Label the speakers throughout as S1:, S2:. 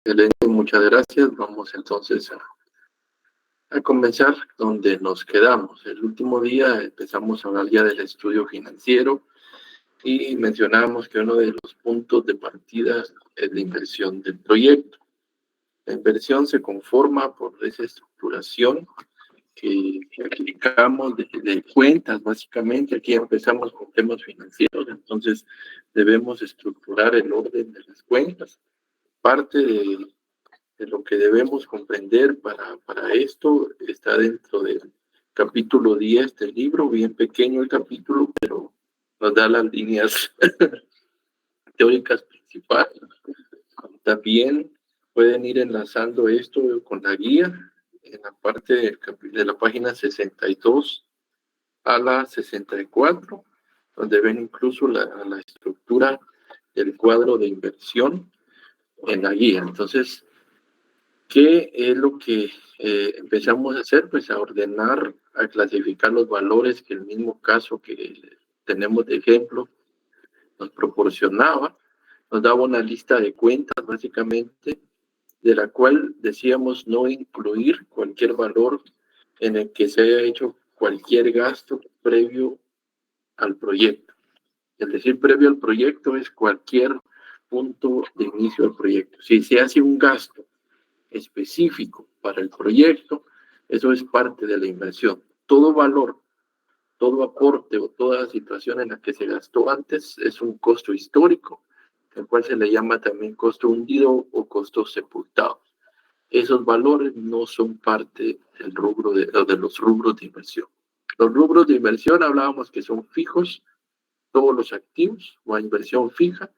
S1: Excelente, muchas gracias. Vamos entonces a comenzar donde nos quedamos. El último día empezamos a hablar ya del estudio financiero y mencionamos que uno de los puntos de partida es la inversión del proyecto. La inversión se conforma por esa estructuración que aplicamos de cuentas, básicamente. Aquí empezamos con temas financieros, entonces debemos estructurar el orden de las cuentas. Parte de lo que debemos comprender para esto está dentro del capítulo 10 del libro, bien pequeño el capítulo, pero nos da las líneas teóricas principales. También pueden ir enlazando esto con la guía en la parte de la página 62 a la 64, donde ven incluso la estructura del cuadro de inversión en la guía. Entonces, ¿qué es lo que empezamos a hacer? Pues a ordenar, a clasificar los valores que el mismo caso que tenemos de ejemplo nos proporcionaba. Nos daba una lista de cuentas, básicamente, de la cual decíamos no incluir cualquier valor en el que se haya hecho cualquier gasto previo al proyecto. Es decir, previo al proyecto es cualquier punto de inicio del proyecto. Si se hace un gasto específico para el proyecto, eso es parte de la inversión. Todo valor, todo aporte o toda situación en la que se gastó antes es un costo histórico, el cual se le llama también costo hundido o costo sepultado. Esos valores no son parte del rubro de los rubros de inversión. Los rubros de inversión hablábamos que son fijos, todos los activos o inversión fija,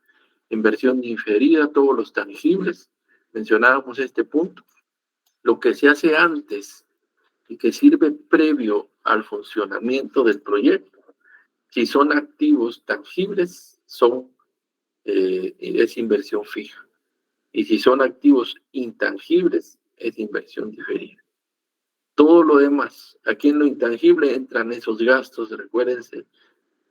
S1: inversión diferida, todos los tangibles. Mencionábamos este punto. Lo que se hace antes y que sirve previo al funcionamiento del proyecto, si son activos tangibles, es inversión fija. Y si son activos intangibles, es inversión diferida. Todo lo demás, aquí en lo intangible entran esos gastos, recuérdense,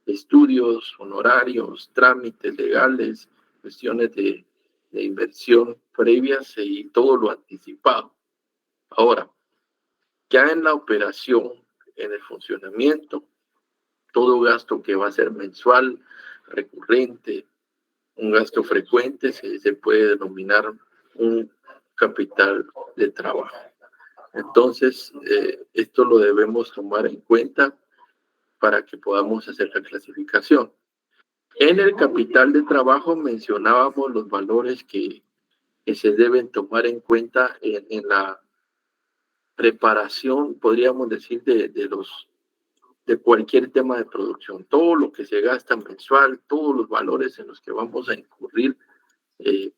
S1: estudios, honorarios, trámites legales, cuestiones de inversión previas y todo lo anticipado. Ahora, ya en la operación, en el funcionamiento, todo gasto que va a ser mensual, recurrente, un gasto frecuente, se puede denominar un capital de trabajo. Entonces, esto lo debemos tomar en cuenta para que podamos hacer la clasificación. En el capital de trabajo mencionábamos los valores que se deben tomar en cuenta en la preparación, podríamos decir, de cualquier tema de producción. Todo lo que se gasta mensual, todos los valores en los que vamos a incurrir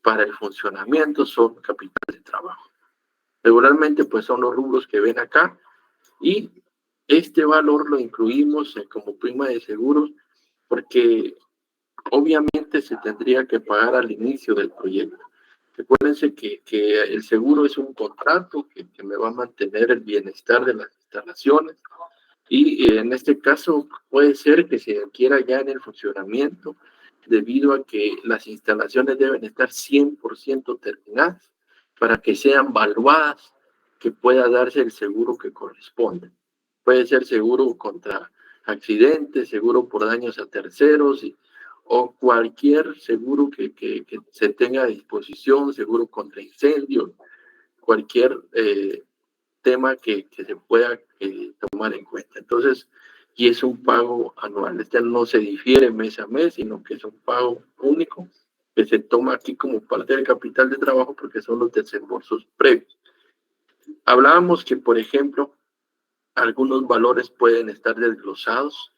S1: para el funcionamiento son capital de trabajo. Regularmente, pues son los rubros que ven acá y este valor lo incluimos como prima de seguros porque obviamente se tendría que pagar al inicio del proyecto. Recuérdense que el seguro es un contrato que me va a mantener el bienestar de las instalaciones y en este caso puede ser que se adquiera ya en el funcionamiento debido a que las instalaciones deben estar 100% terminadas para que sean valuadas, que pueda darse el seguro que corresponde. Puede ser seguro contra accidentes, seguro por daños a terceros o cualquier seguro que se tenga a disposición, seguro contra incendios, cualquier tema que se pueda tomar en cuenta. Entonces, y es un pago anual. Este no se difiere mes a mes, sino que es un pago único que se toma aquí como parte del capital de trabajo porque son los desembolsos previos. Hablábamos que, por ejemplo, algunos valores pueden estar desglosados,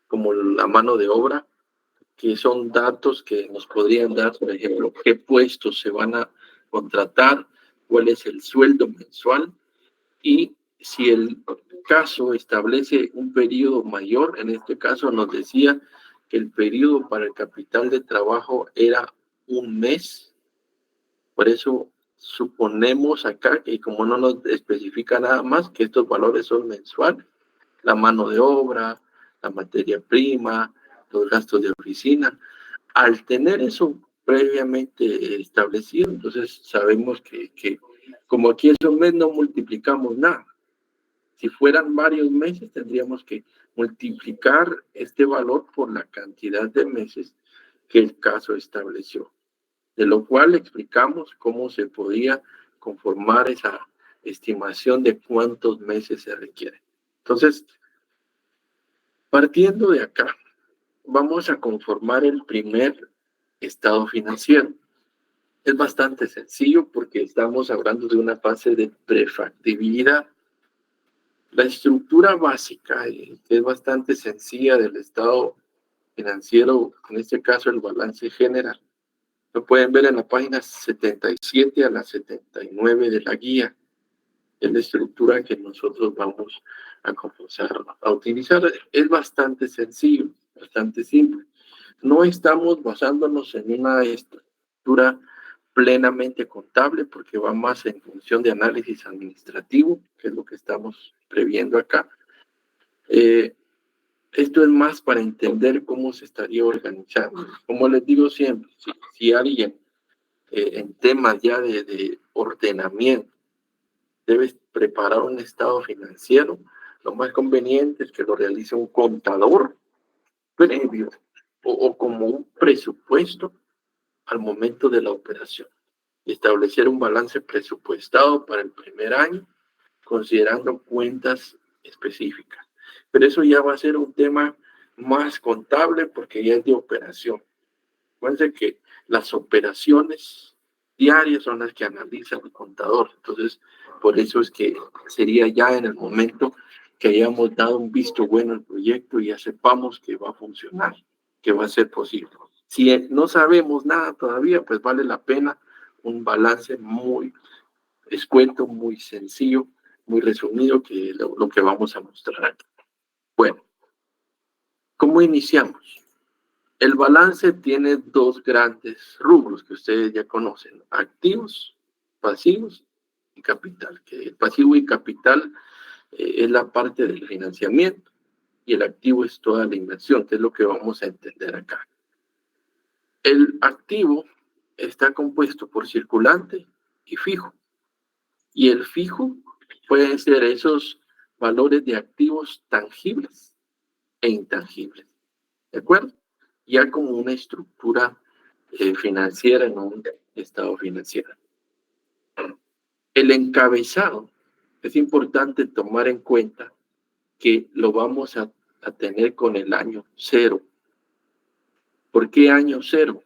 S1: como la mano de obra, que son datos que nos podrían dar, por ejemplo, qué puestos se van a contratar, cuál es el sueldo mensual y si el caso establece un periodo mayor, en este caso nos decía que el periodo para el capital de trabajo era un mes, por eso suponemos acá que como no nos especifica nada más que estos valores son mensuales, la mano de obra, la materia prima, los gastos de oficina. Al tener eso previamente establecido. Entonces sabemos que como aquí es un mes no multiplicamos nada. Si fueran varios meses tendríamos que multiplicar este valor por la cantidad de meses que el caso estableció, de lo cual explicamos cómo se podía conformar esa estimación de cuántos meses se requiere. Entonces, partiendo de acá, vamos a conformar el primer estado financiero. Es bastante sencillo porque estamos hablando de una fase de prefactibilidad. La estructura básica, que es bastante sencilla del estado financiero, en este caso el balance general, lo pueden ver en la página 77 a la 79 de la guía. Es la estructura que nosotros vamos a comenzar a utilizar. Es bastante sencillo, bastante simple. No estamos basándonos en una estructura plenamente contable porque va más en función de análisis administrativo, que es lo que estamos previendo acá. Esto es más para entender cómo se estaría organizando. Como les digo siempre, si alguien en temas ya de ordenamiento debe preparar un estado financiero, lo más conveniente es que lo realice un contador previo o como un presupuesto al momento de la operación. Establecer un balance presupuestado para el primer año, considerando cuentas específicas. Pero eso ya va a ser un tema más contable porque ya es de operación. Acuérdense que las operaciones diarias son las que analiza el contador. Entonces, por eso es que sería ya en el momento que hayamos dado un visto bueno al proyecto y ya sepamos que va a funcionar, que va a ser posible. Si no sabemos nada todavía, pues vale la pena un balance muy escueto, muy sencillo, muy resumido, que es lo que vamos a mostrar aquí. Bueno, ¿cómo iniciamos? El balance tiene dos grandes rubros que ustedes ya conocen: activos, pasivos y capital. Que el pasivo y capital es la parte del financiamiento y el activo es toda la inversión, que es lo que vamos a entender acá. El activo está compuesto por circulante y fijo. Y el fijo pueden ser esos valores de activos tangibles e intangibles. ¿De acuerdo? Ya como una estructura financiera en un estado financiero. El encabezado es importante tomar en cuenta que lo vamos a tener con el año cero. ¿Por qué año cero?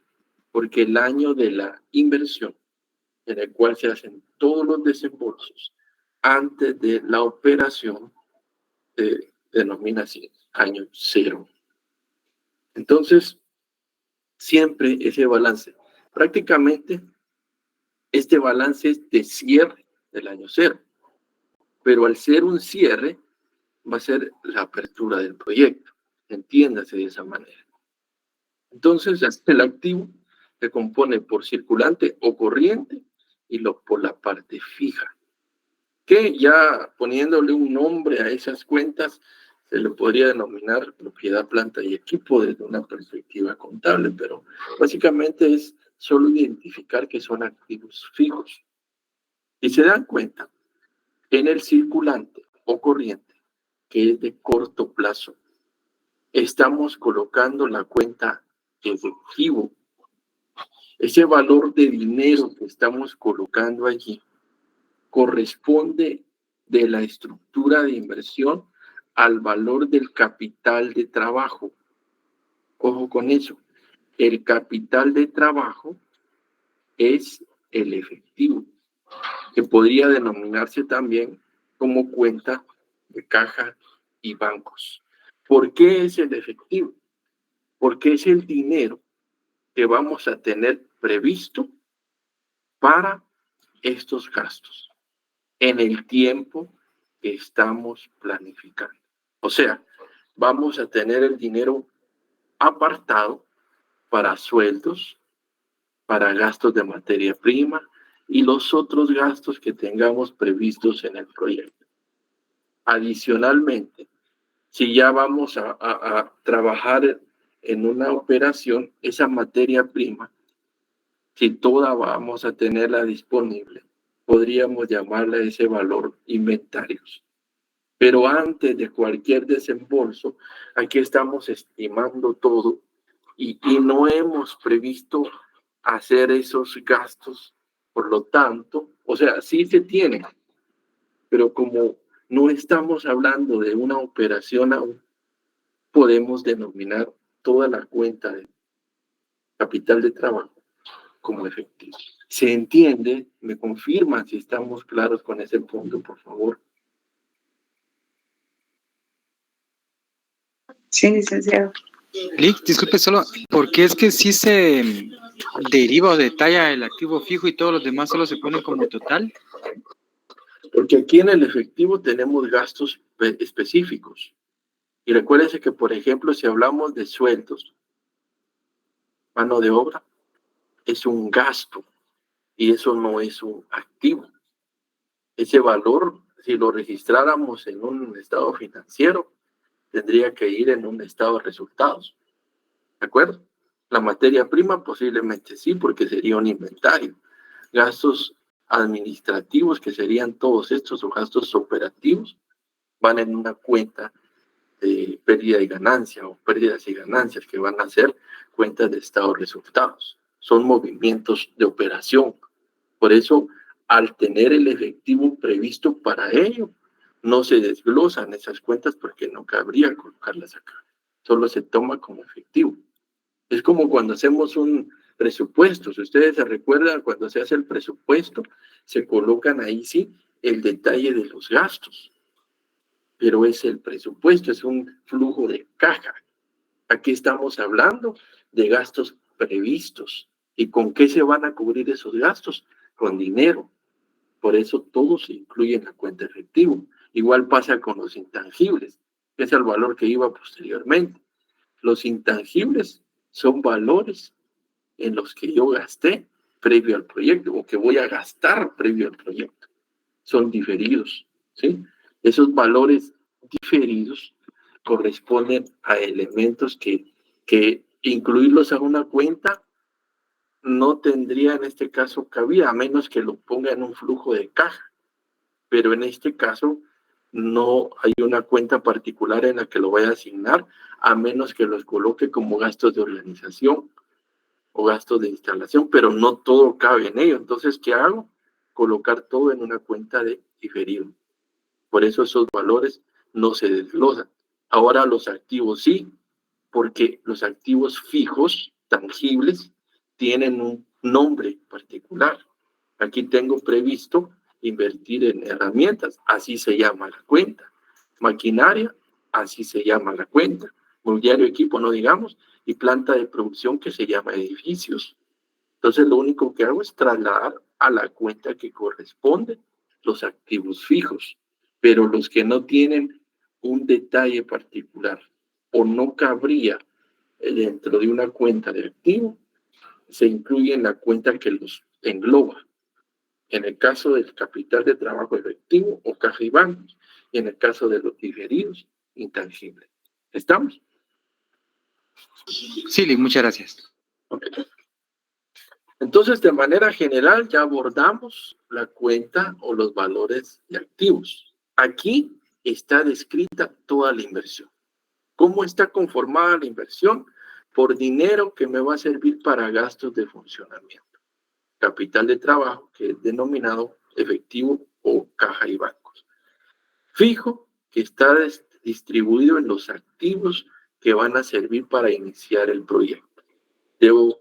S1: Porque el año de la inversión, en el cual se hacen todos los desembolsos antes de la operación, denomina así, año cero. Entonces, siempre ese balance, prácticamente este balance es de cierre del año cero, pero al ser un cierre va a ser la apertura del proyecto, entiéndase de esa manera. Entonces, el activo se compone por circulante o corriente y por la parte fija, que ya poniéndole un nombre a esas cuentas se le podría denominar propiedad, planta y equipo desde una perspectiva contable, pero básicamente es solo identificar que son activos fijos. Y se dan cuenta, en el circulante o corriente, que es de corto plazo, estamos colocando la cuenta efectivo. Ese valor de dinero que estamos colocando allí corresponde de la estructura de inversión al valor del capital de trabajo. Ojo con eso. El capital de trabajo es el efectivo, que podría denominarse también como cuenta de caja y bancos. ¿Por qué es el efectivo? Porque es el dinero que vamos a tener previsto para estos gastos en el tiempo que estamos planificando. O sea, vamos a tener el dinero apartado para sueldos, para gastos de materia prima y los otros gastos que tengamos previstos en el proyecto. Adicionalmente, si ya vamos a trabajar en una operación, esa materia prima si toda vamos a tenerla disponible, podríamos llamarla ese valor inventarios. Pero antes de cualquier desembolso, aquí estamos estimando todo y no hemos previsto hacer esos gastos. Por lo tanto, o sea, sí se tiene, pero como no estamos hablando de una operación aún, podemos denominar toda la cuenta de capital de trabajo como efectivo. ¿Se entiende? ¿Me confirman si estamos claros con ese punto, por favor?
S2: Sí, licenciado.
S3: Lick, disculpe solo, ¿por qué es que sí se deriva o detalla el activo fijo y todos los demás solo se ponen como total?
S1: Porque aquí en el efectivo tenemos gastos específicos. Y recuérdense que, por ejemplo, si hablamos de sueldos, mano de obra, es un gasto y eso no es un activo. Ese valor, si lo registráramos en un estado financiero, tendría que ir en un estado de resultados. ¿De acuerdo? La materia prima posiblemente sí, porque sería un inventario. Gastos administrativos, que serían todos estos, o gastos operativos, van en una cuenta de pérdida y ganancia, o pérdidas y ganancias, que van a ser cuentas de estado de resultados. Son movimientos de operación. Por eso, al tener el efectivo previsto para ello, no se desglosan esas cuentas porque no cabría colocarlas acá. Solo se toma como efectivo. Es como cuando hacemos un presupuesto. Si ustedes se recuerdan, cuando se hace el presupuesto, se colocan ahí sí el detalle de los gastos. Pero es el presupuesto, es un flujo de caja. Aquí estamos hablando de gastos previstos. ¿Y con qué se van a cubrir esos gastos? Con dinero. Por eso todo se incluye en la cuenta efectivo. Igual pasa con los intangibles, que es el valor que iba posteriormente. Los intangibles son valores en los que yo gasté previo al proyecto o que voy a gastar previo al proyecto. Son diferidos, ¿sí? Esos valores diferidos corresponden a elementos que incluirlos a una cuenta no tendría en este caso cabida, a menos que lo ponga en un flujo de caja. Pero en este caso no hay una cuenta particular en la que lo vaya a asignar, a menos que los coloque como gastos de organización o gastos de instalación, pero no todo cabe en ello. Entonces, ¿qué hago? Colocar todo en una cuenta de diferido. Por eso esos valores no se desglosan. Ahora los activos sí, porque los activos fijos, tangibles, tienen un nombre particular. Aquí tengo previsto invertir en herramientas, así se llama la cuenta. Maquinaria, así se llama la cuenta. Mobiliario, equipo, no digamos, y planta de producción que se llama edificios. Entonces, lo único que hago es trasladar a la cuenta que corresponde los activos fijos, pero los que no tienen un detalle particular o no cabría dentro de una cuenta de activo, se incluye en la cuenta que los engloba. En el caso del capital de trabajo efectivo o caja y bancos, y en el caso de los diferidos, intangibles. ¿Estamos?
S3: Sí, Lick, muchas gracias.
S1: Okay. Entonces, de manera general, ya abordamos la cuenta o los valores de activos. Aquí está descrita toda la inversión. ¿Cómo está conformada la inversión? Por dinero que me va a servir para gastos de funcionamiento. Capital de trabajo, que es denominado efectivo o caja y bancos. Fijo, que está distribuido en los activos que van a servir para iniciar el proyecto. Debo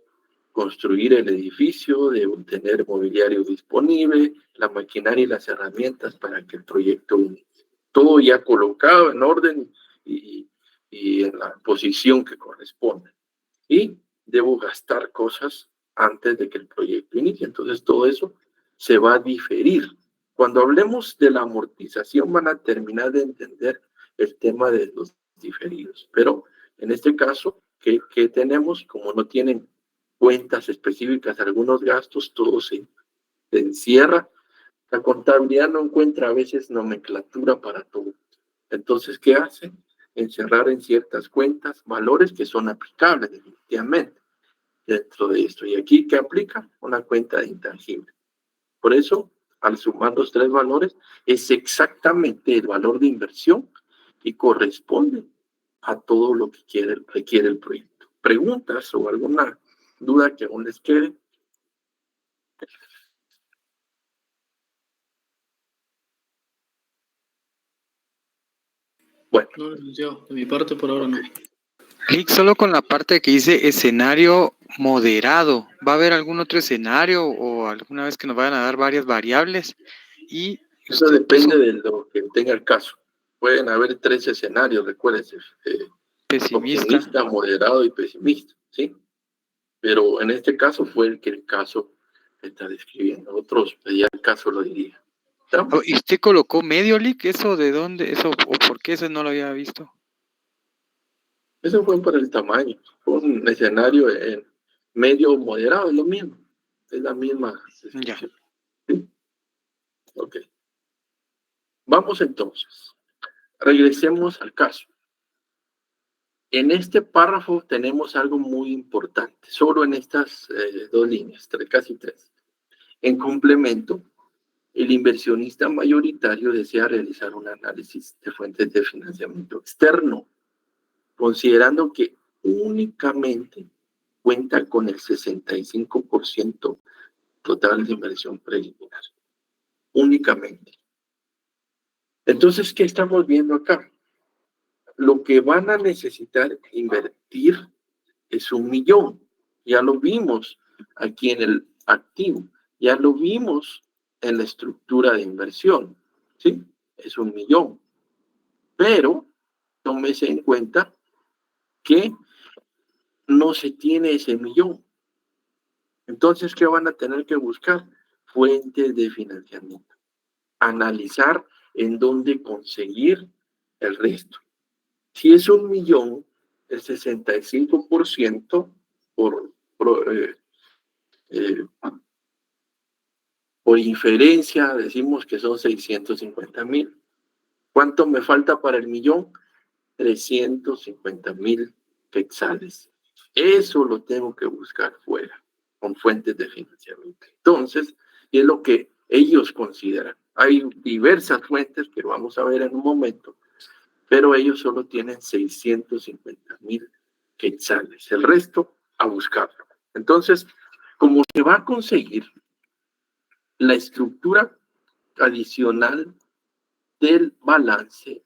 S1: construir el edificio, debo tener mobiliario disponible, la maquinaria y las herramientas para que el proyecto inicie. Todo ya colocado en orden y en la posición que corresponde. Y debo gastar cosas antes de que el proyecto inicie. Entonces, todo eso se va a diferir. Cuando hablemos de la amortización, van a terminar de entender el tema de los diferidos. Pero en este caso, ¿qué tenemos? Como no tienen cuentas específicas, algunos gastos, todo se encierra. La contabilidad no encuentra a veces nomenclatura para todo. Entonces, ¿qué hacen? Encerrar en ciertas cuentas valores que son aplicables definitivamente. dentro de esto. Y aquí, ¿qué aplica? Una cuenta de intangible. Por eso, al sumar los tres valores, es exactamente el valor de inversión y corresponde a todo lo que requiere el proyecto. ¿Preguntas o alguna duda que aún les quede? Bueno.
S2: No, licenciado, de mi parte por ahora no.
S3: Clic solo con la parte que dice escenario moderado. ¿Va a haber algún otro escenario o alguna vez que nos vayan a dar varias variables? Y
S1: eso depende de lo que tenga el caso. Pueden haber tres escenarios, recuérdense. Optimista, moderado y pesimista, ¿sí? Pero en este caso fue el caso que está describiendo. Otros, ya el caso lo diría.
S3: Oh, ¿y usted colocó medio, Lick? ¿Eso de dónde? ¿Eso o por qué eso no lo había visto?
S1: Eso fue por el tamaño. Fue un escenario en medio moderado, es lo mismo. Es la misma descripción. ¿Sí? Ok. Vamos entonces. Regresemos al caso. En este párrafo tenemos algo muy importante, solo en estas dos líneas, casi tres. En complemento, el inversionista mayoritario desea realizar un análisis de fuentes de financiamiento externo, considerando que únicamente cuenta con el 65% total de inversión preliminar. Únicamente. Entonces, ¿qué estamos viendo acá? Lo que van a necesitar invertir es 1 millón. Ya lo vimos aquí en el activo. Ya lo vimos en la estructura de inversión. ¿Sí? Es 1 millón. Pero tómese en cuenta que no se tiene ese millón. Entonces, ¿qué van a tener que buscar? Fuentes de financiamiento. Analizar en dónde conseguir el resto. Si es 1 millón, el 65% por inferencia decimos que son 650,000. ¿Cuánto me falta para el millón? 350,000 quetzales. Eso lo tengo que buscar fuera, con fuentes de financiamiento. Entonces, es lo que ellos consideran. Hay diversas fuentes que vamos a ver en un momento, pero ellos solo tienen 650,000 quetzales. El resto, a buscarlo. Entonces, como se va a conseguir la estructura adicional del balance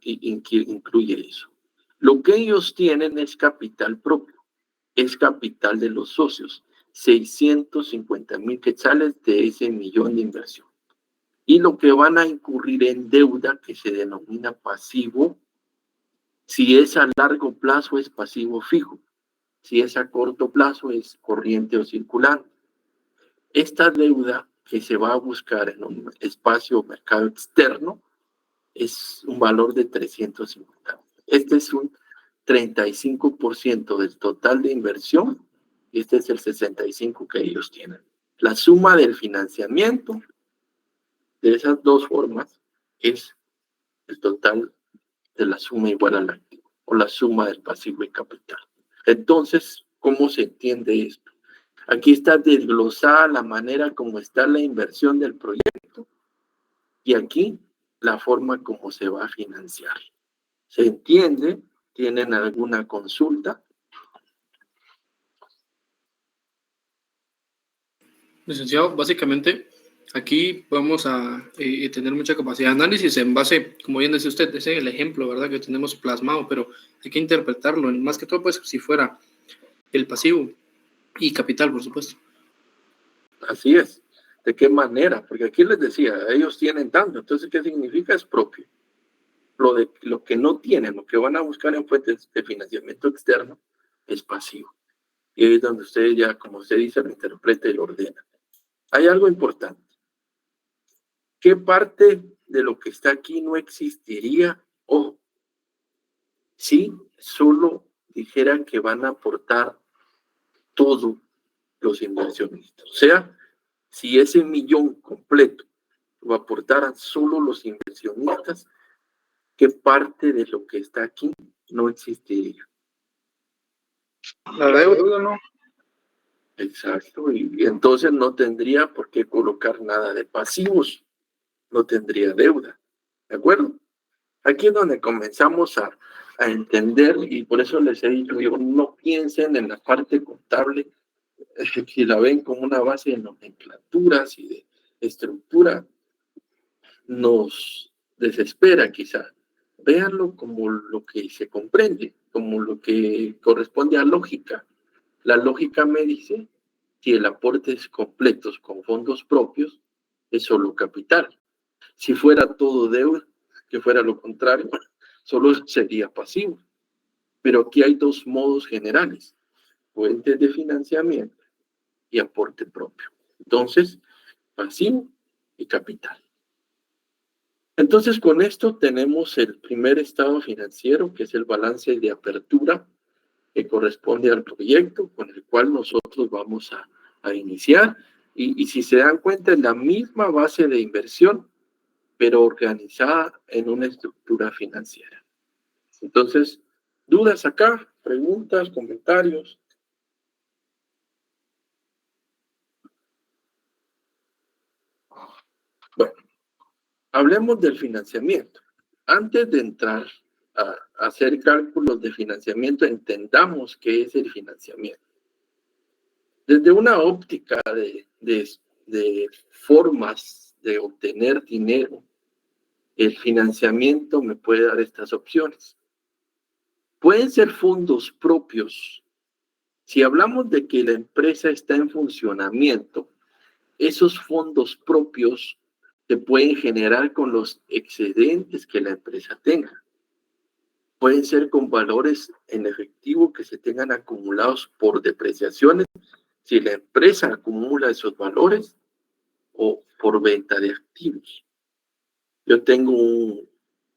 S1: incluye eso. Lo que ellos tienen es capital propio, es capital de los socios, 650,000 quetzales de ese millón de inversión. Y lo que van a incurrir en deuda, que se denomina pasivo, si es a largo plazo es pasivo fijo, si es a corto plazo es corriente o circulante. Esta deuda que se va a buscar en un espacio o mercado externo es un valor de 350. Este es un 35% del total de inversión y este es el 65% que ellos tienen. La suma del financiamiento de esas dos formas es el total de la suma igual al activo o la suma del pasivo y capital. Entonces, ¿cómo se entiende esto? Aquí está desglosada la manera como está la inversión del proyecto y aquí la forma como se va a financiar. ¿Se entiende? ¿Tienen alguna consulta?
S2: Licenciado, básicamente aquí vamos a tener mucha capacidad de análisis en base, como bien decía usted, ese es el ejemplo, ¿verdad? Que tenemos plasmado, pero hay que interpretarlo, más que todo, pues, si fuera el pasivo y capital, por supuesto.
S1: Así es. ¿De qué manera? Porque aquí les decía, ellos tienen tanto, entonces, ¿qué significa? Es propio. Lo que no tienen, lo que van a buscar en fuentes de financiamiento externo, es pasivo. Y ahí es donde ustedes ya, como usted dice, lo interpreta y lo ordena. Hay algo importante. ¿Qué parte de lo que está aquí no existiría? O si solo dijeran que van a aportar todos los inversionistas. O sea, si ese millón completo lo aportaran solo los inversionistas, ¿qué parte de lo que está aquí no existiría?
S4: La deuda, ¿no?
S1: Exacto, y entonces no tendría por qué colocar nada de pasivos, no tendría deuda, ¿de acuerdo? Aquí es donde comenzamos a entender, y por eso les he dicho, yo, no piensen en la parte contable, si la ven como una base de nomenclaturas y de estructura, nos desespera quizá. Véanlo como lo que se comprende, como lo que corresponde a lógica. La lógica me dice si el aporte es completo con fondos propios, es solo capital. Si fuera todo deuda, que fuera lo contrario, solo sería pasivo. Pero aquí hay dos modos generales, fuentes de financiamiento y aporte propio. Entonces, pasivo y capital. Entonces, con esto tenemos el primer estado financiero, que es el balance de apertura, que corresponde al proyecto con el cual nosotros vamos a iniciar. Y si se dan cuenta, es la misma base de inversión, pero organizada en una estructura financiera. Entonces, ¿dudas acá? ¿Preguntas? ¿Comentarios? Bueno, hablemos del financiamiento. Antes de entrar a hacer cálculos de financiamiento, entendamos qué es el financiamiento. Desde una óptica de formas de obtener dinero, el financiamiento me puede dar estas opciones. Pueden ser fondos propios. Si hablamos de que la empresa está en funcionamiento, esos fondos propios se pueden generar con los excedentes que la empresa tenga. Pueden ser con valores en efectivo que se tengan acumulados por depreciaciones, si la empresa acumula esos valores, o por venta de activos. Yo tengo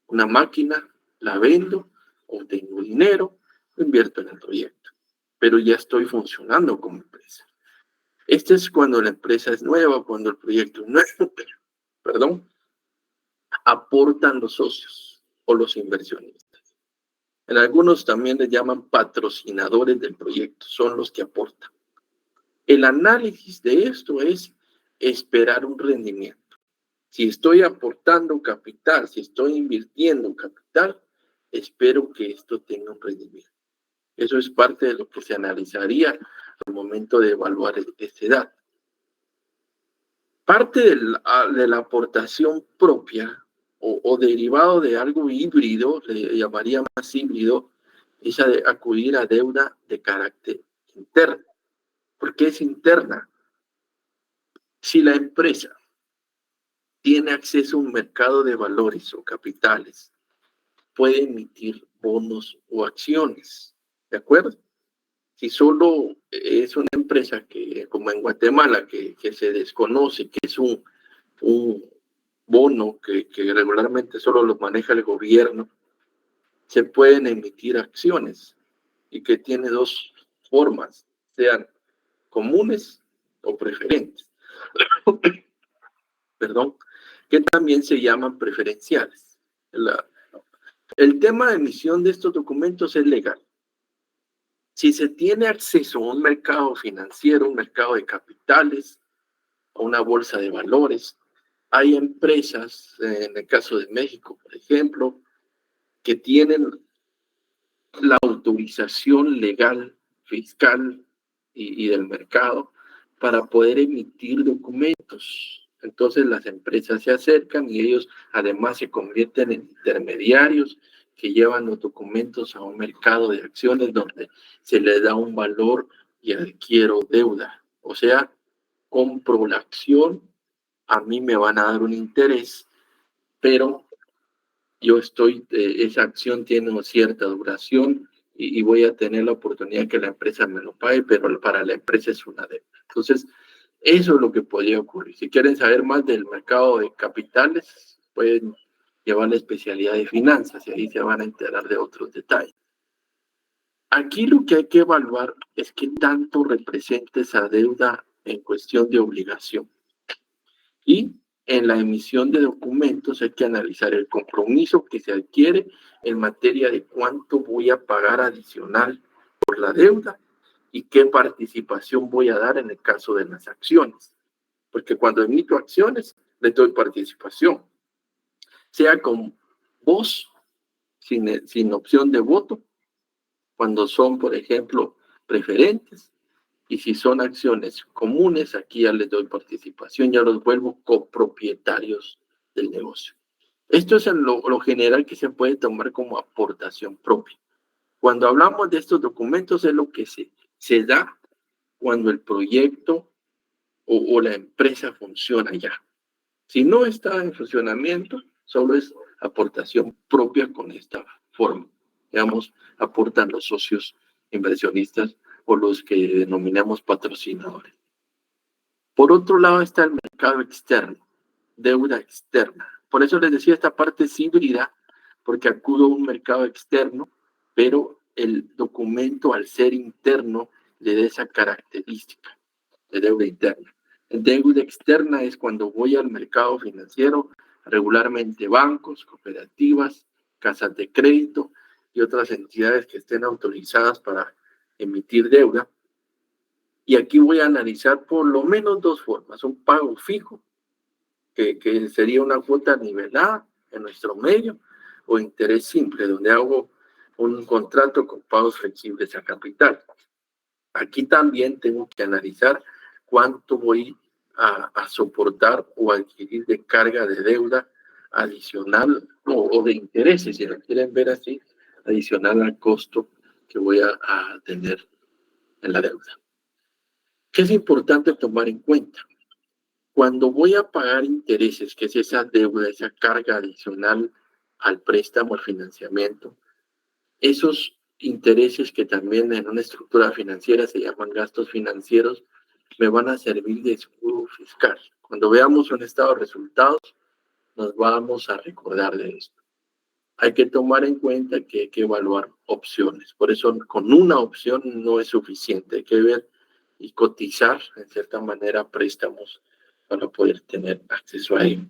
S1: una máquina, la vendo, obtengo dinero, lo invierto en el proyecto, pero ya estoy funcionando como empresa. Este es cuando la empresa es nueva, cuando el proyecto es nuevo, perdón, aportan los socios o los inversionistas. En algunos también les llaman patrocinadores del proyecto, son los que aportan. El análisis de esto es esperar un rendimiento. Si estoy aportando capital, si estoy invirtiendo capital, espero que esto tenga un rendimiento. Eso es parte de lo que se analizaría al momento de evaluar esta edad. Parte de la aportación propia o derivado de algo híbrido, le llamaría más híbrido, es acudir a deuda de carácter interno. ¿Por qué es interna? Si la empresa tiene acceso a un mercado de valores o capitales, puede emitir bonos o acciones, ¿de acuerdo? Si solo es una empresa que, como en Guatemala, que se desconoce, que es un bono que regularmente solo lo maneja el gobierno, se pueden emitir acciones y que tiene dos formas, sean comunes o preferentes. Perdón, que también se llaman preferenciales. El tema de emisión de estos documentos es legal. Si se tiene acceso a un mercado financiero, un mercado de capitales, a una bolsa de valores, hay empresas, en el caso de México, por ejemplo, que tienen la autorización legal, fiscal y del mercado para poder emitir documentos. Entonces las empresas se acercan y ellos además se convierten en intermediarios que llevan los documentos a un mercado de acciones donde se les da un valor y adquiero deuda. O sea, compro la acción, a mí me van a dar un interés, pero yo esa acción tiene una cierta duración y voy a tener la oportunidad que la empresa me lo pague, pero para la empresa es una deuda. Entonces, eso es lo que podría ocurrir. Si quieren saber más del mercado de capitales, pueden llevar la especialidad de finanzas y ahí se van a enterar de otros detalles. Aquí lo que hay que evaluar es qué tanto representa esa deuda en cuestión de obligación. Y en la emisión de documentos hay que analizar el compromiso que se adquiere en materia de cuánto voy a pagar adicional por la deuda y qué participación voy a dar en el caso de las acciones. Porque cuando emito acciones, le doy participación, sea con voz, sin opción de voto, cuando son, por ejemplo, preferentes, y si son acciones comunes, aquí ya les doy participación, ya los vuelvo copropietarios del negocio. Esto es en lo general que se puede tomar como aportación propia. Cuando hablamos de estos documentos es lo que se da cuando el proyecto o la empresa funciona ya. Si no está en funcionamiento, solo es aportación propia con esta forma. Digamos, aportan los socios inversionistas o los que denominamos patrocinadores. Por otro lado está el mercado externo, deuda externa. Por eso les decía, esta parte es híbrida, porque acudo a un mercado externo, pero el documento, al ser interno, le da esa característica de deuda interna. Deuda externa es cuando voy al mercado financiero, regularmente bancos, cooperativas, casas de crédito y otras entidades que estén autorizadas para emitir deuda. Y aquí voy a analizar por lo menos dos formas. Un pago fijo, que sería una cuota nivelada en nuestro medio, o interés simple, donde hago un contrato con pagos flexibles a capital. Aquí también tengo que analizar cuánto voy a soportar o adquirir de carga de deuda adicional o de intereses, si lo quieren ver así, adicional al costo que voy a tener en la deuda. ¿Qué es importante tomar en cuenta? Cuando voy a pagar intereses, que es esa deuda, esa carga adicional al préstamo, al financiamiento, esos intereses que también en una estructura financiera se llaman gastos financieros, me van a servir de escudo fiscal. Cuando veamos un estado de resultados, nos vamos a recordar de esto. Hay que tomar en cuenta que hay que evaluar opciones. Por eso, con una opción no es suficiente. Hay que ver y cotizar, en cierta manera, préstamos para poder tener acceso a ello.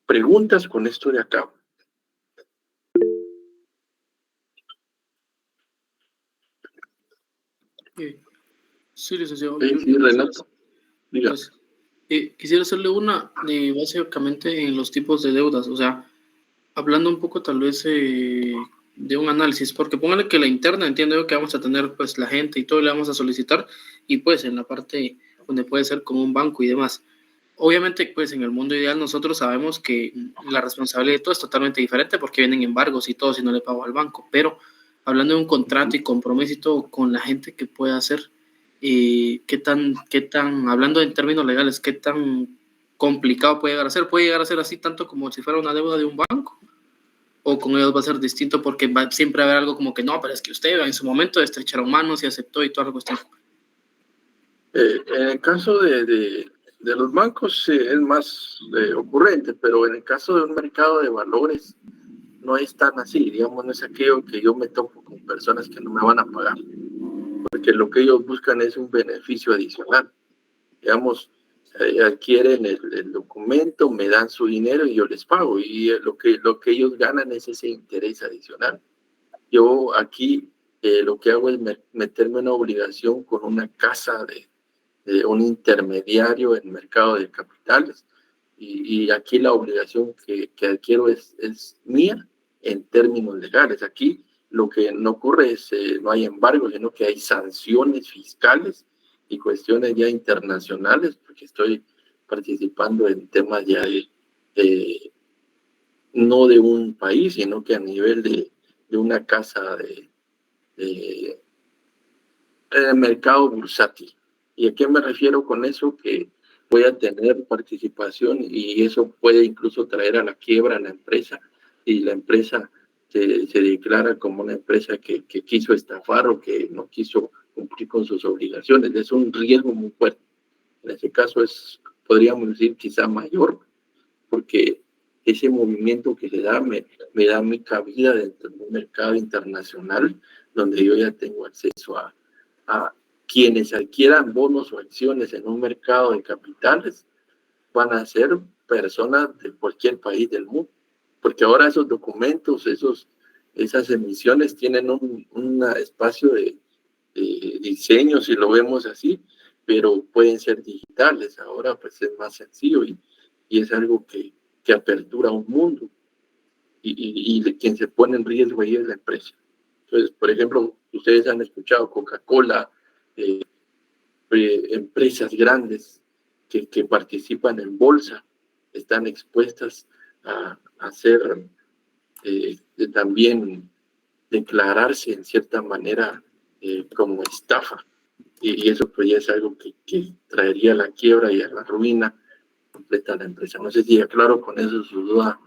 S1: Preguntas con esto de acá.
S2: Sí, licenciado.
S1: Sí, Renato. Diga.
S2: Pues, quisiera hacerle una, básicamente en los tipos de deudas, o sea, hablando un poco tal vez de un análisis, porque póngale que la interna, entiendo yo que vamos a tener pues la gente y todo le vamos a solicitar, y pues en la parte donde puede ser como un banco y demás. Obviamente, pues en el mundo ideal nosotros sabemos que la responsabilidad de todo es totalmente diferente porque vienen embargos y todo si no le pago al banco, pero hablando de un contrato y compromiso y todo con la gente que pueda hacer, ¿qué tan, hablando en términos legales, qué tan complicado puede llegar a ser? ¿Puede llegar a ser así tanto como si fuera una deuda de un banco? ¿O con ellos va a ser distinto porque va siempre a haber algo como que no, pero es que usted en su momento estrecharon manos y aceptó y toda la cuestión?
S1: En el caso de los bancos es más ocurrente, pero en el caso de un mercado de valores no es tan así, digamos, no es aquello que yo me topo con personas que no me van a pagar, porque lo que ellos buscan es un beneficio adicional, digamos, adquieren el documento, me dan su dinero y yo les pago, y lo que ellos ganan es ese interés adicional. Yo aquí lo que hago es meterme en una obligación con una casa de un intermediario en mercado de capitales, y aquí la obligación que adquiero es mía en términos legales. Aquí lo que no ocurre es no hay embargo, sino que hay sanciones fiscales y cuestiones ya internacionales, porque estoy participando en temas ya no de un país, sino que a nivel de una casa de mercado bursátil. ¿Y a qué me refiero con eso? Que voy a tener participación y eso puede incluso traer a la quiebra a la empresa, y la empresa se declara como una empresa que quiso estafar o que no quiso cumplir con sus obligaciones. Es un riesgo muy fuerte. En ese caso podríamos decir, quizá mayor, porque ese movimiento que se da me da mi cabida dentro de un mercado internacional donde yo ya tengo acceso a quienes adquieran bonos o acciones en un mercado de capitales. Van a ser personas de cualquier país del mundo, porque ahora esos documentos, esas emisiones tienen un espacio diseños, si lo vemos así, pero pueden ser digitales. Ahora pues es más sencillo y es algo que apertura un mundo y quien se pone en riesgo ahí es la empresa. Entonces, por ejemplo, ustedes han escuchado Coca-Cola, empresas grandes que participan en bolsa, están expuestas a ser también declararse en cierta manera como estafa. Y eso pues ya es algo que traería la quiebra y a la ruina completa a la empresa. No sé si aclaro con eso su duda,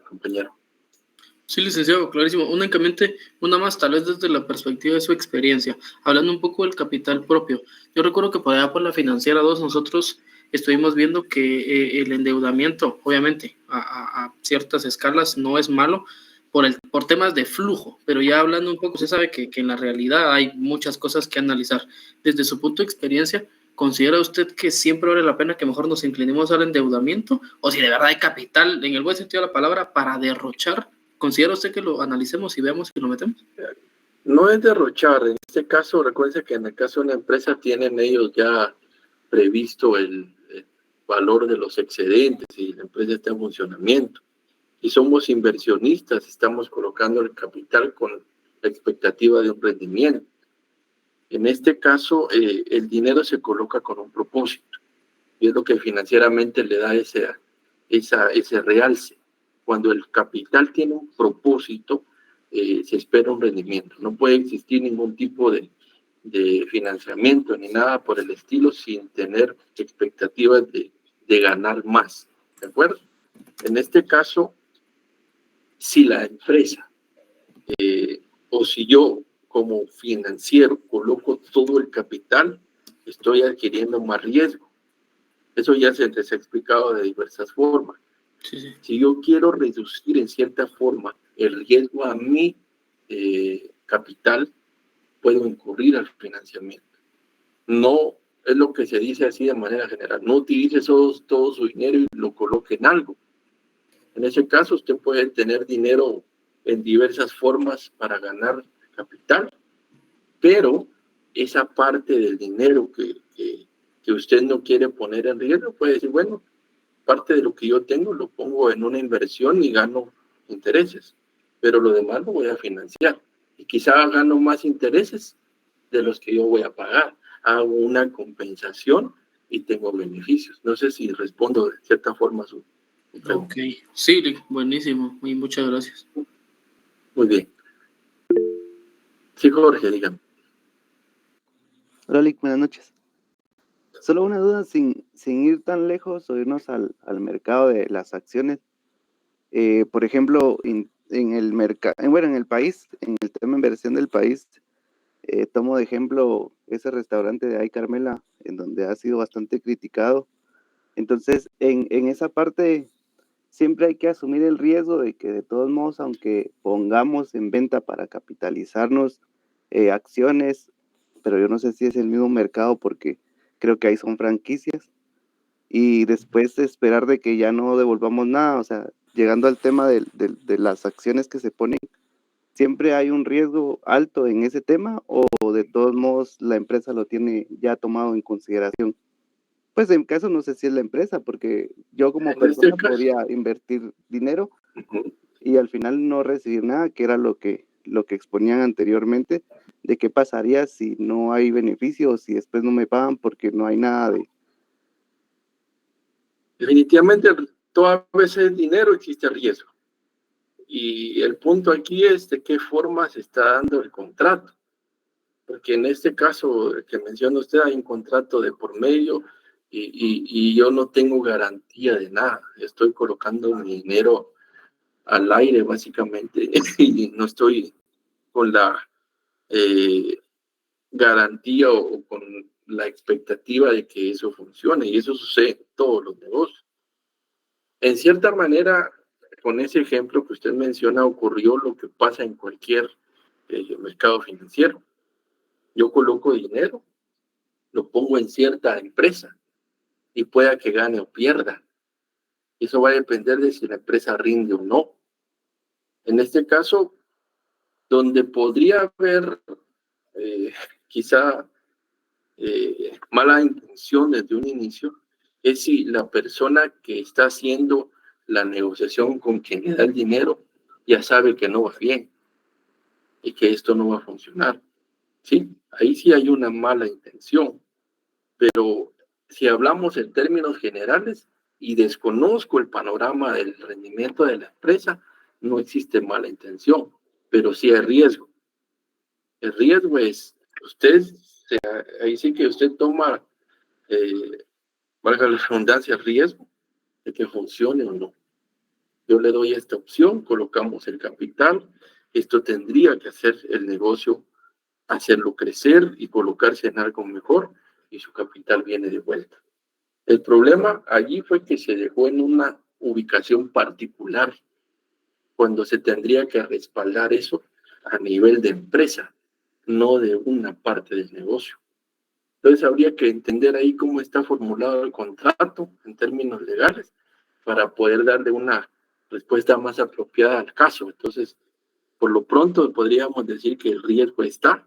S1: compañero.
S2: Sí, licenciado, clarísimo. Únicamente, una más, tal vez desde la perspectiva de su experiencia, hablando un poco del capital propio. Yo recuerdo que por allá por la Financiera 2 nosotros estuvimos viendo que el endeudamiento, obviamente, a ciertas escalas no es malo por temas de flujo, pero ya hablando un poco, usted sabe que en la realidad hay muchas cosas que analizar. Desde su punto de experiencia, ¿considera usted que siempre vale la pena que mejor nos inclinemos al endeudamiento? O si de verdad hay capital, en el buen sentido de la palabra, para derrochar. ¿Considera usted que lo analicemos y veamos si lo metemos?
S1: No es derrochar. En este caso, recuerden que en el caso de una empresa tienen ellos ya previsto el valor de los excedentes y la empresa está en funcionamiento. Y somos inversionistas, estamos colocando el capital con la expectativa de un rendimiento. En este caso, el dinero se coloca con un propósito y es lo que financieramente le da ese realce. Cuando el capital tiene un propósito, se espera un rendimiento. No puede existir ningún tipo de financiamiento ni nada por el estilo sin tener expectativas de ganar más. ¿De acuerdo? En este caso, si la empresa o si yo como financiero coloco todo el capital, estoy adquiriendo más riesgo. Eso ya se les ha explicado de diversas formas.
S2: Sí, sí.
S1: Si yo quiero reducir en cierta forma el riesgo a mi capital, puedo incurrir al financiamiento. No es lo que se dice así de manera general. No utilice todo su dinero y lo coloque en algo. En ese caso, usted puede tener dinero en diversas formas para ganar capital, pero esa parte del dinero que usted no quiere poner en riesgo, puede decir, bueno, parte de lo que yo tengo lo pongo en una inversión y gano intereses, pero lo demás lo voy a financiar y quizá gano más intereses de los que yo voy a pagar. Hago una compensación y tengo beneficios. No sé si respondo de cierta forma a su pregunta.
S2: Ok, sí, buenísimo y muchas gracias.
S1: Muy bien. Sí, Jorge, dígame.
S4: Hola, Lick, buenas noches. Solo una duda, sin ir tan lejos o irnos al mercado de las acciones. Por ejemplo, en el país, en el tema de inversión del país, tomo de ejemplo ese restaurante de Ay Carmela, en donde ha sido bastante criticado. Entonces, en esa parte, siempre hay que asumir el riesgo de que de todos modos, aunque pongamos en venta para capitalizarnos acciones, pero yo no sé si es el mismo mercado porque creo que ahí son franquicias, y después esperar de que ya no devolvamos nada, o sea, llegando al tema de las acciones que se ponen, ¿siempre hay un riesgo alto en ese tema o de todos modos la empresa lo tiene ya tomado en consideración? Pues en caso no sé si es la empresa, porque yo como persona podría invertir dinero y al final no recibir nada, que era lo que exponían anteriormente, de qué pasaría si no hay beneficios, si después no me pagan porque no hay nada de...
S1: Definitivamente, toda vez el dinero existe riesgo. Y el punto aquí es de qué forma se está dando el contrato. Porque en este caso que menciona usted, hay un contrato de por medio y yo no tengo garantía de nada. Estoy colocando mi dinero al aire, básicamente, y no estoy con la garantía o con la expectativa de que eso funcione. Y eso sucede en todos los negocios. En cierta manera, con ese ejemplo que usted menciona, ocurrió lo que pasa en cualquier mercado financiero. Yo coloco dinero, lo pongo en cierta empresa y pueda que gane o pierda. Eso va a depender de si la empresa rinde o no. En este caso, donde podría haber quizá mala intención desde un inicio, es si la persona que está haciendo la negociación con quien le da el dinero ya sabe que no va bien y que esto no va a funcionar. Sí, ahí sí hay una mala intención, pero si hablamos en términos generales y desconozco el panorama del rendimiento de la empresa, no existe mala intención, pero sí hay riesgo. El riesgo es, ahí sí que usted toma, valga la redundancia, el riesgo de que funcione o no. Yo le doy esta opción, colocamos el capital, esto tendría que hacer el negocio, hacerlo crecer y colocarse en algo mejor, y su capital viene de vuelta. El problema allí fue que se dejó en una ubicación particular, cuando se tendría que respaldar eso a nivel de empresa, no de una parte del negocio. Entonces habría que entender ahí cómo está formulado el contrato en términos legales para poder darle una respuesta más apropiada al caso. Entonces, por lo pronto podríamos decir que el riesgo está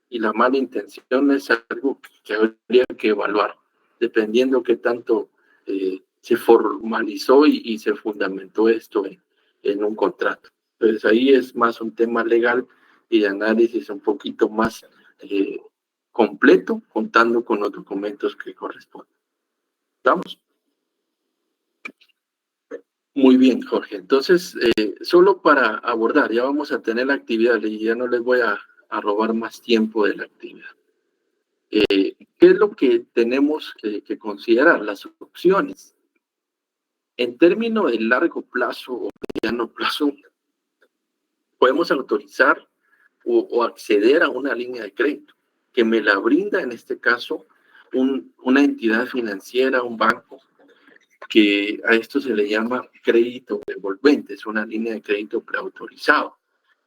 S1: y la mala intención es algo que habría que evaluar, dependiendo qué tanto se formalizó y se fundamentó esto en un contrato. Entonces ahí es más un tema legal y de análisis un poquito más completo, contando con los documentos que corresponden. ¿Estamos? Muy bien, Jorge. Entonces, solo para abordar, ya vamos a tener la actividad y ya no les voy a robar más tiempo de la actividad. ¿Qué es lo que tenemos que considerar? Las opciones. En términos de largo plazo o mediano plazo, podemos autorizar o acceder a una línea de crédito que me la brinda, en este caso, una entidad financiera, un banco, que a esto se le llama crédito revolvente, es una línea de crédito preautorizado.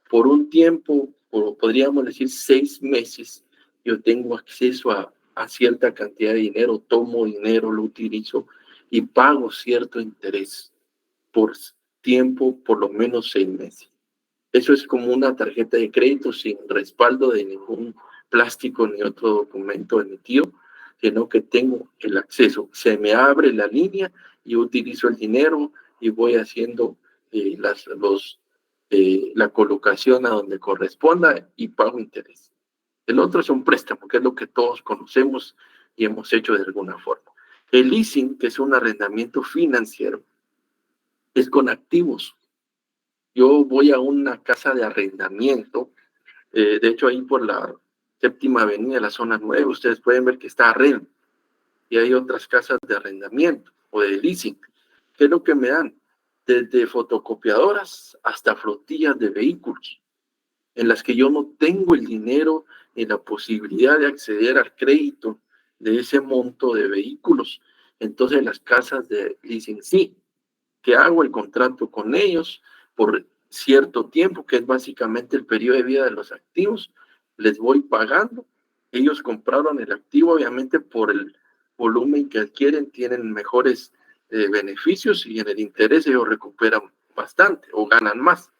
S1: Por un tiempo, podríamos decir 6 meses, yo tengo acceso a cierta cantidad de dinero, tomo dinero, lo utilizo y pago cierto interés por tiempo, por lo menos 6 meses. Eso es como una tarjeta de crédito sin respaldo de ningún plástico ni otro documento emitido, sino que tengo el acceso. Se me abre la línea, yo utilizo el dinero y voy haciendo la colocación a donde corresponda y pago interés. El otro es un préstamo, que es lo que todos conocemos y hemos hecho de alguna forma. El leasing, que es un arrendamiento financiero, es con activos. Yo voy a una casa de arrendamiento, de hecho ahí por la 7ª Avenida, la zona 9, ustedes pueden ver que está Arrend, y hay otras casas de arrendamiento o de leasing. ¿Qué es lo que me dan? Desde fotocopiadoras hasta flotillas de vehículos, en las que yo no tengo el dinero ni la posibilidad de acceder al crédito de ese monto de vehículos. Entonces las casas de leasing sí, que hago el contrato con ellos por cierto tiempo, que es básicamente el periodo de vida de los activos, les voy pagando, ellos compraron el activo, obviamente por el volumen que adquieren tienen mejores beneficios y en el interés ellos recuperan bastante o ganan más.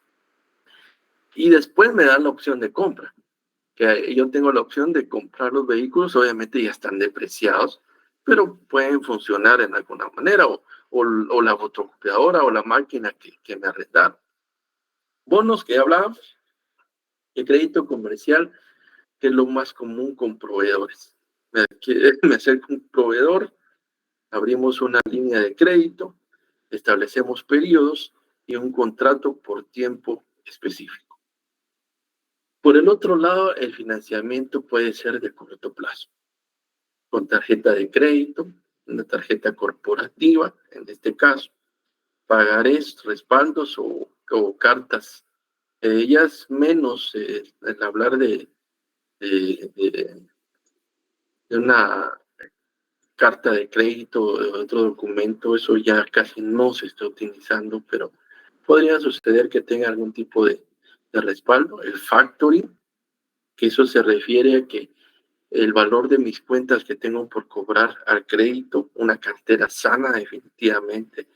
S1: Y después me dan la opción de compra, que yo tengo la opción de comprar los vehículos, obviamente ya están depreciados, pero pueden funcionar en alguna manera, o la fotocopiadora o la máquina que me arrendaron. Bonos que hablábamos, el crédito comercial, que es lo más común con proveedores. Me acerco a un proveedor, abrimos una línea de crédito, establecemos periodos y un contrato por tiempo específico. Por el otro lado, el financiamiento puede ser de corto plazo, con tarjeta de crédito, una tarjeta corporativa, en este caso, pagarés, respaldos o cartas. Ya es menos el hablar de una carta de crédito o de otro documento, eso ya casi no se está utilizando, pero podría suceder que tenga algún tipo de respaldo. El factoring, que eso se refiere a que el valor de mis cuentas que tengo por cobrar al crédito, una cartera sana definitivamente,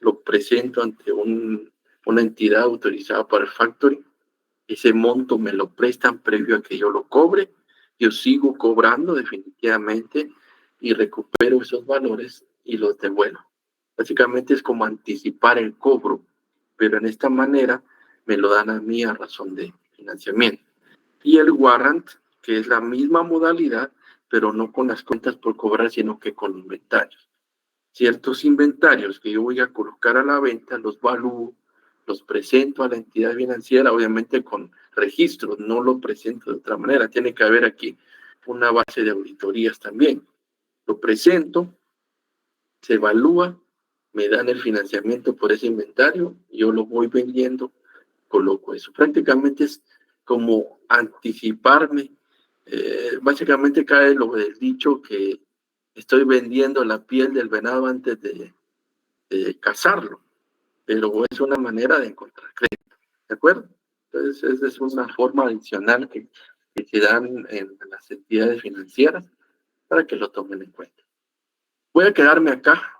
S1: lo presento ante una entidad autorizada para el factoring, ese monto me lo prestan previo a que yo lo cobre yo sigo cobrando definitivamente y recupero esos valores y los devuelvo. Básicamente es como anticipar el cobro, pero en esta manera me lo dan a mí a razón de financiamiento. Y el warrant, que es la misma modalidad, pero no con las cuentas por cobrar, sino que con inventarios. Ciertos inventarios que yo voy a colocar a la venta, los valúo, los presento a la entidad financiera, obviamente con registros, no lo presento de otra manera. Tiene que haber aquí una base de auditorías también. Lo presento, se evalúa, me dan el financiamiento por ese inventario, yo lo voy vendiendo, coloco eso. Prácticamente es como anticiparme. Básicamente cae lo del dicho que estoy vendiendo la piel del venado antes de cazarlo, pero es una manera de encontrar crédito, ¿de acuerdo? Entonces, esa es una forma adicional que se dan en las entidades financieras para que lo tomen en cuenta. Voy a quedarme acá